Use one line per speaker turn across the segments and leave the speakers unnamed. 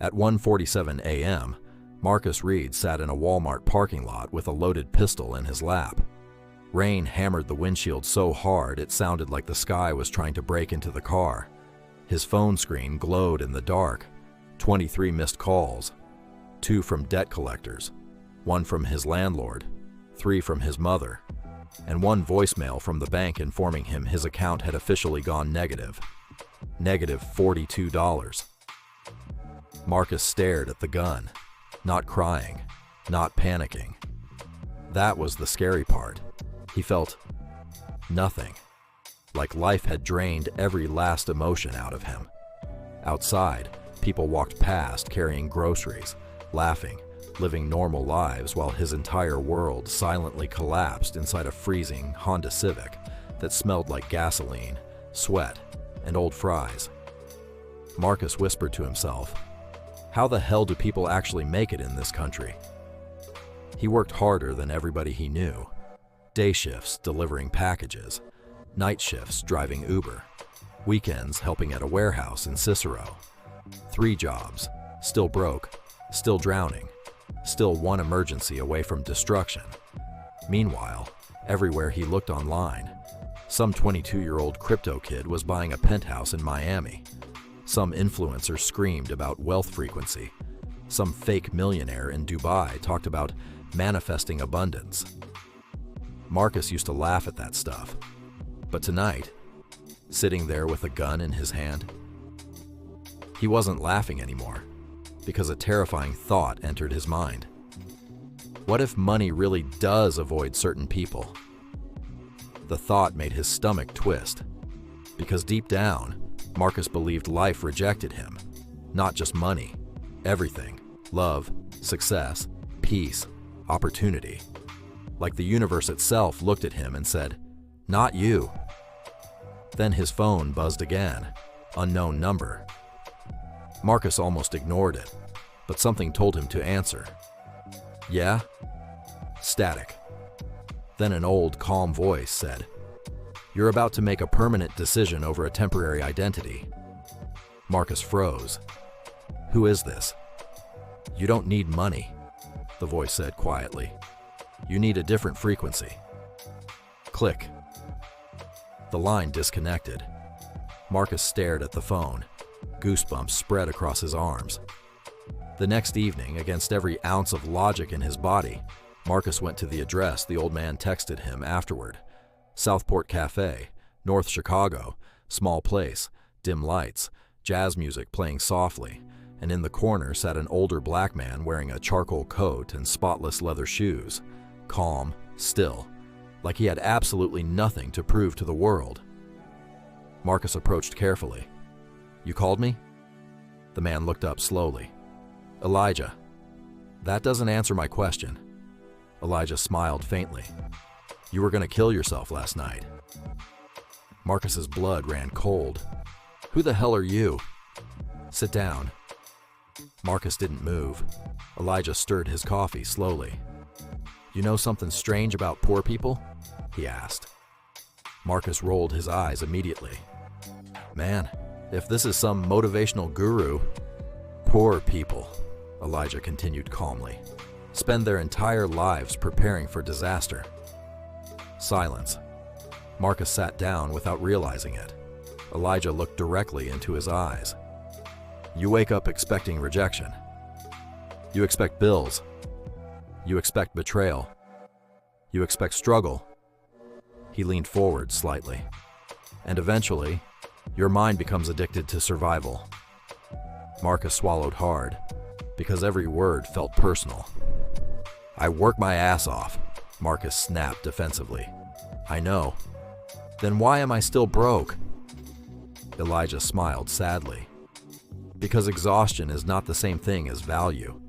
At 1:47 a.m., Marcus Reed sat in a Walmart parking lot with a loaded pistol in his lap. Rain hammered the windshield so hard it sounded like the sky was trying to break into the car. His phone screen glowed in the dark. 23 missed calls, 2 from debt collectors, 1 from his landlord, 3 from his mother, and 1 voicemail from the bank informing him his account had officially gone negative. Negative $42. Marcus stared at the gun, not crying, not panicking. That was the scary part. He felt nothing, like life had drained every last emotion out of him. Outside, people walked past carrying groceries, laughing, living normal lives while his entire world silently collapsed inside a freezing Honda Civic that smelled like gasoline, sweat, and old fries. Marcus whispered to himself, "How the hell do people actually make it in this country?" He worked harder than everybody he knew. Day shifts delivering packages, night shifts driving Uber, weekends helping at a warehouse in Cicero. 3 jobs, still broke, still drowning, still one emergency away from destruction. Meanwhile, everywhere he looked online, some 22-year-old crypto kid was buying a penthouse in Miami. Some influencer screamed about wealth frequency. Some fake millionaire in Dubai talked about manifesting abundance. Marcus used to laugh at that stuff. But tonight, sitting there with a gun in his hand, he wasn't laughing anymore, because a terrifying thought entered his mind. What if money really does avoid certain people? The thought made his stomach twist, because deep down, Marcus believed life rejected him. Not just money, everything. Love, success, peace, opportunity. Like the universe itself looked at him and said, "Not you." Then his phone buzzed again. Unknown number. Marcus almost ignored it, but something told him to answer. "Yeah?" Static. Then an old, calm voice said, "You're about to make a permanent decision over a temporary identity." Marcus froze. "Who is this?" "You don't need money," the voice said quietly. "You need a different frequency." Click. The line disconnected. Marcus stared at the phone. Goosebumps spread across his arms. The next evening, against every ounce of logic in his body, Marcus went to the address the old man texted him afterward. Southport Cafe, North Chicago, small place, dim lights, jazz music playing softly, and in the corner sat an older black man wearing a charcoal coat and spotless leather shoes, calm, still, like he had absolutely nothing to prove to the world. Marcus approached carefully. "You called me?" The man looked up slowly. "Elijah." "That doesn't answer my question." Elijah smiled faintly. "You were going to kill yourself last night." Marcus's blood ran cold. "Who the hell are you?" "Sit down." Marcus didn't move. Elijah stirred his coffee slowly. "You know something strange about poor people?" he asked. Marcus rolled his eyes immediately. "Man, if this is some motivational guru..." "Poor people," Elijah continued calmly, "spend their entire lives preparing for disaster." Silence. Marcus sat down without realizing it. Elijah looked directly into his eyes. "You wake up expecting rejection. You expect bills. You expect betrayal. You expect struggle." He leaned forward slightly. "And eventually, your mind becomes addicted to survival." Marcus swallowed hard, because every word felt personal. "I work my ass off," Marcus snapped defensively. "I know. Then why am I still broke?" Elijah smiled sadly. "Because exhaustion is not the same thing as value."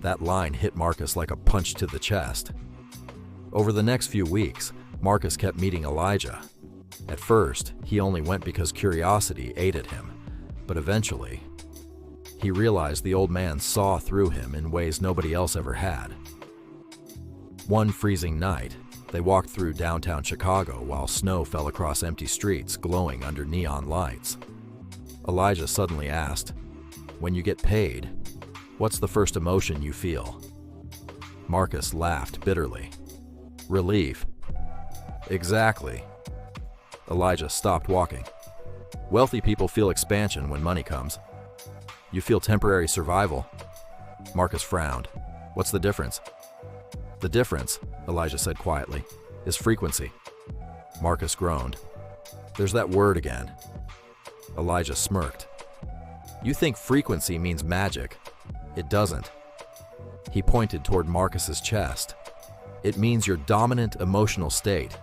That line hit Marcus like a punch to the chest. Over the next few weeks, Marcus kept meeting Elijah. At first, he only went because curiosity ate at him, but eventually, he realized the old man saw through him in ways nobody else ever had. One freezing night, they walked through downtown Chicago while snow fell across empty streets glowing under neon lights. Elijah suddenly asked, When you get paid, what's the first emotion you feel? Marcus laughed bitterly. Relief. Exactly. Elijah stopped walking. Wealthy people feel expansion when money comes. You feel temporary survival. Marcus frowned. What's the difference? The difference, Elijah said quietly, is frequency. Marcus groaned. There's that word again. Elijah smirked. You think frequency means magic. It doesn't. He pointed toward Marcus's chest. It means your dominant emotional state.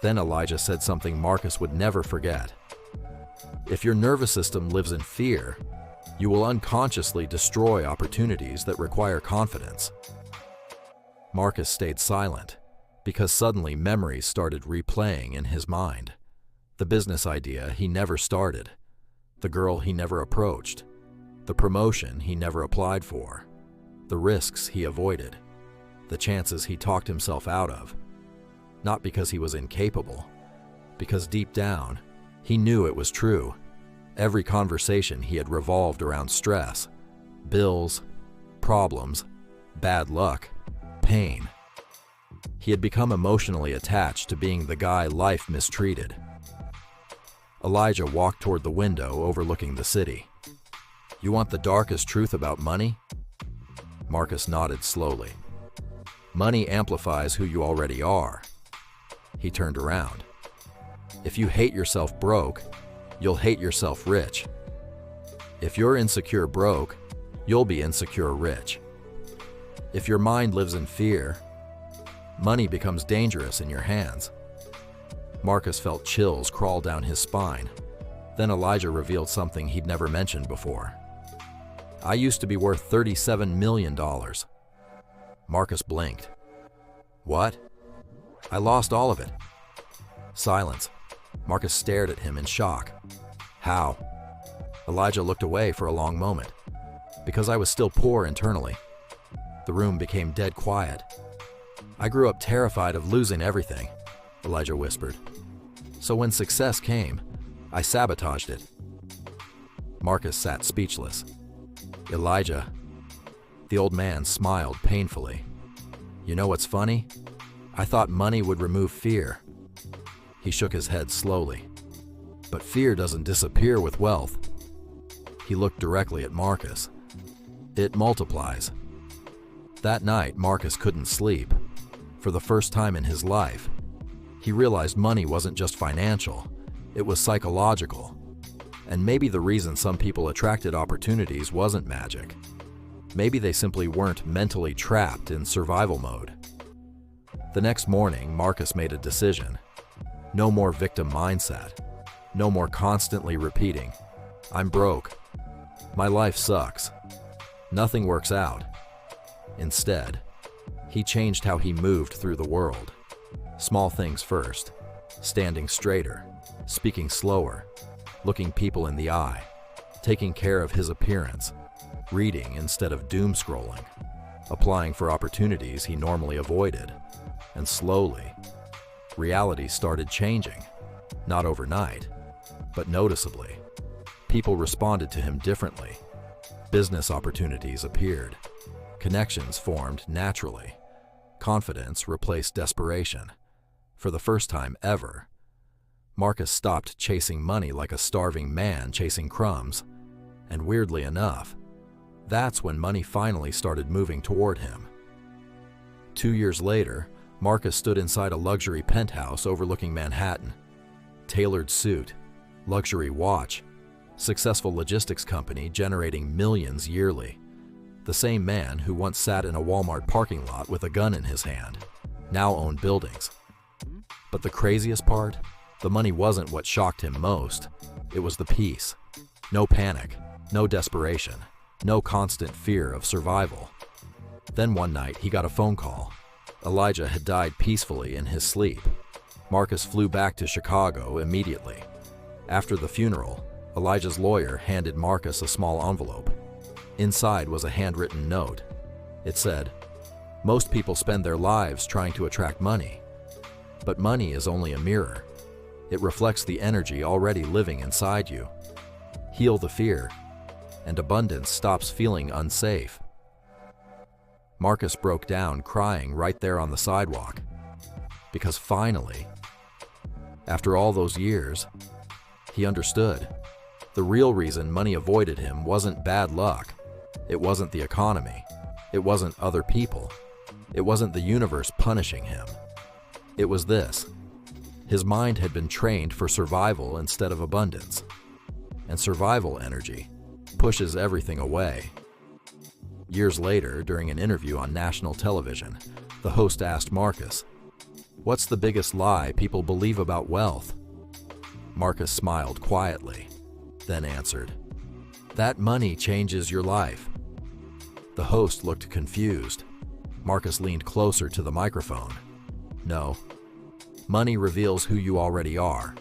Then Elijah said something Marcus would never forget. If your nervous system lives in fear, you will unconsciously destroy opportunities that require confidence. Marcus stayed silent because suddenly memories started replaying in his mind. The business idea he never started, the girl he never approached, the promotion he never applied for, the risks he avoided, the chances he talked himself out of. Not because he was incapable, because deep down, he knew it was true. Every conversation he had revolved around stress, bills, problems, bad luck, pain. He had become emotionally attached to being the guy life mistreated. Elijah walked toward the window overlooking the city. You want the darkest truth about money? Marcus nodded slowly. Money amplifies who you already are. He turned around. If you hate yourself broke, you'll hate yourself rich. If you're insecure broke, you'll be insecure rich. If your mind lives in fear, money becomes dangerous in your hands. Marcus felt chills crawl down his spine. Then Elijah revealed something he'd never mentioned before. I used to be worth $37 million. Marcus blinked. What? I lost all of it. Silence. Marcus stared at him in shock. How? Elijah looked away for a long moment. Because I was still poor internally. The room became dead quiet. I grew up terrified of losing everything, Elijah whispered. So when success came, I sabotaged it. Marcus sat speechless. Elijah. The old man smiled painfully. You know what's funny? I thought money would remove fear. He shook his head slowly. But fear doesn't disappear with wealth. He looked directly at Marcus. It multiplies. That night, Marcus couldn't sleep. For the first time in his life, he realized money wasn't just financial, it was psychological. And maybe the reason some people attracted opportunities wasn't magic. Maybe they simply weren't mentally trapped in survival mode. The next morning, Marcus made a decision. No more victim mindset. No more constantly repeating, I'm broke. My life sucks. Nothing works out. Instead, he changed how he moved through the world. Small things first. Standing straighter, speaking slower, looking people in the eye, taking care of his appearance, reading instead of doom scrolling, applying for opportunities he normally avoided. And slowly, reality started changing. Not overnight, but noticeably. People responded to him differently. Business opportunities appeared. Connections formed naturally. Confidence replaced desperation. For the first time ever, Marcus stopped chasing money like a starving man chasing crumbs. And weirdly enough, that's when money finally started moving toward him. 2 years later, Marcus stood inside a luxury penthouse overlooking Manhattan. Tailored suit, luxury watch, successful logistics company generating millions yearly. The same man who once sat in a Walmart parking lot with a gun in his hand now owned buildings. But the craziest part? The money wasn't what shocked him most. It was the peace. No panic, no desperation, no constant fear of survival. Then one night he got a phone call. Elijah had died peacefully in his sleep. Marcus flew back to Chicago immediately. After the funeral, Elijah's lawyer handed Marcus a small envelope. Inside was a handwritten note. It said, "Most people spend their lives trying to attract money. But money is only a mirror. It reflects the energy already living inside you. Heal the fear. and abundance stops feeling unsafe. Marcus broke down crying right there on the sidewalk, because finally, after all those years, he understood. The real reason money avoided him wasn't bad luck. It wasn't the economy. It wasn't other people. It wasn't the universe punishing him. It was this. His mind had been trained for survival instead of abundance. And survival energy pushes everything away. Years later, during an interview on national television, the host asked Marcus, "What's the biggest lie people believe about wealth?" Marcus smiled quietly, then answered, "That money changes your life." The host looked confused. Marcus leaned closer to the microphone. "No. Money reveals who you already are."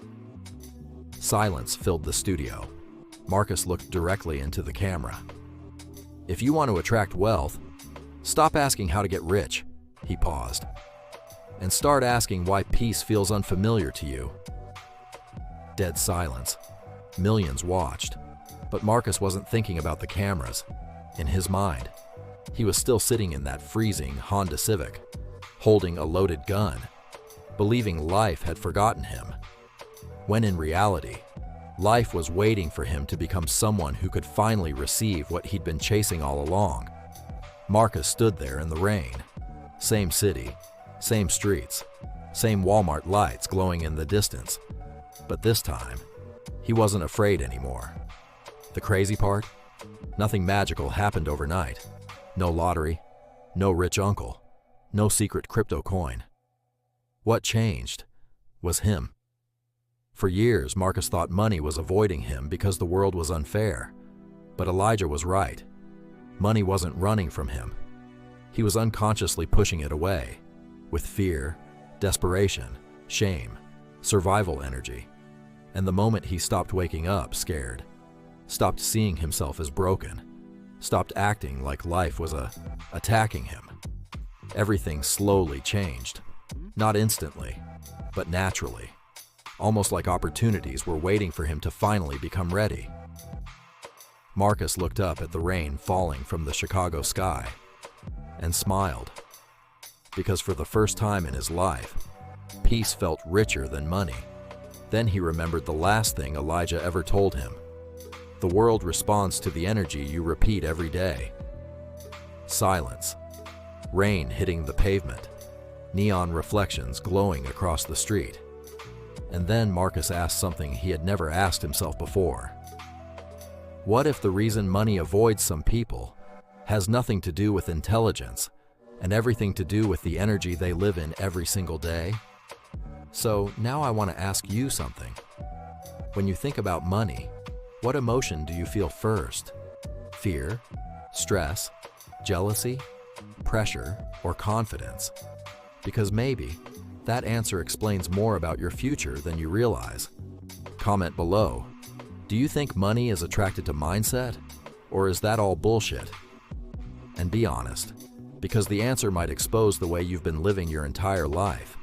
Silence filled the studio. Marcus looked directly into the camera. "If you want to attract wealth, stop asking how to get rich," he paused, "and start asking why peace feels unfamiliar to you." Dead silence. Millions watched, but Marcus wasn't thinking about the cameras. In his mind, he was still sitting in that freezing Honda Civic, holding a loaded gun, believing life had forgotten him, when in reality, life was waiting for him to become someone who could finally receive what he'd been chasing all along. Marcus stood there in the rain. Same city, same streets, same Walmart lights glowing in the distance. But this time, he wasn't afraid anymore. The crazy part? Nothing magical happened overnight. No lottery, no rich uncle, no secret crypto coin. What changed was him. For years, Marcus thought money was avoiding him because the world was unfair. But Elijah was right. Money wasn't running from him. He was unconsciously pushing it away, with fear, desperation, shame, survival energy. And the moment he stopped waking up scared, stopped seeing himself as broken, stopped acting like life was attacking him, everything slowly changed. Not instantly, but naturally. Almost like opportunities were waiting for him to finally become ready. Marcus looked up at the rain falling from the Chicago sky and smiled, because for the first time in his life, peace felt richer than money. Then he remembered the last thing Elijah ever told him. The world responds to the energy you repeat every day. Silence. Rain hitting the pavement. Neon reflections glowing across the street. And then Marcus asked something he had never asked himself before. What if the reason money avoids some people has nothing to do with intelligence and everything to do with the energy they live in every single day? So now I want to ask you something. When you think about money, what emotion do you feel first? Fear, stress, jealousy, pressure, or confidence? Because maybe that answer explains more about your future than you realize. Comment below. Do you think money is attracted to mindset? Or is that all bullshit? And be honest, because the answer might expose the way you've been living your entire life.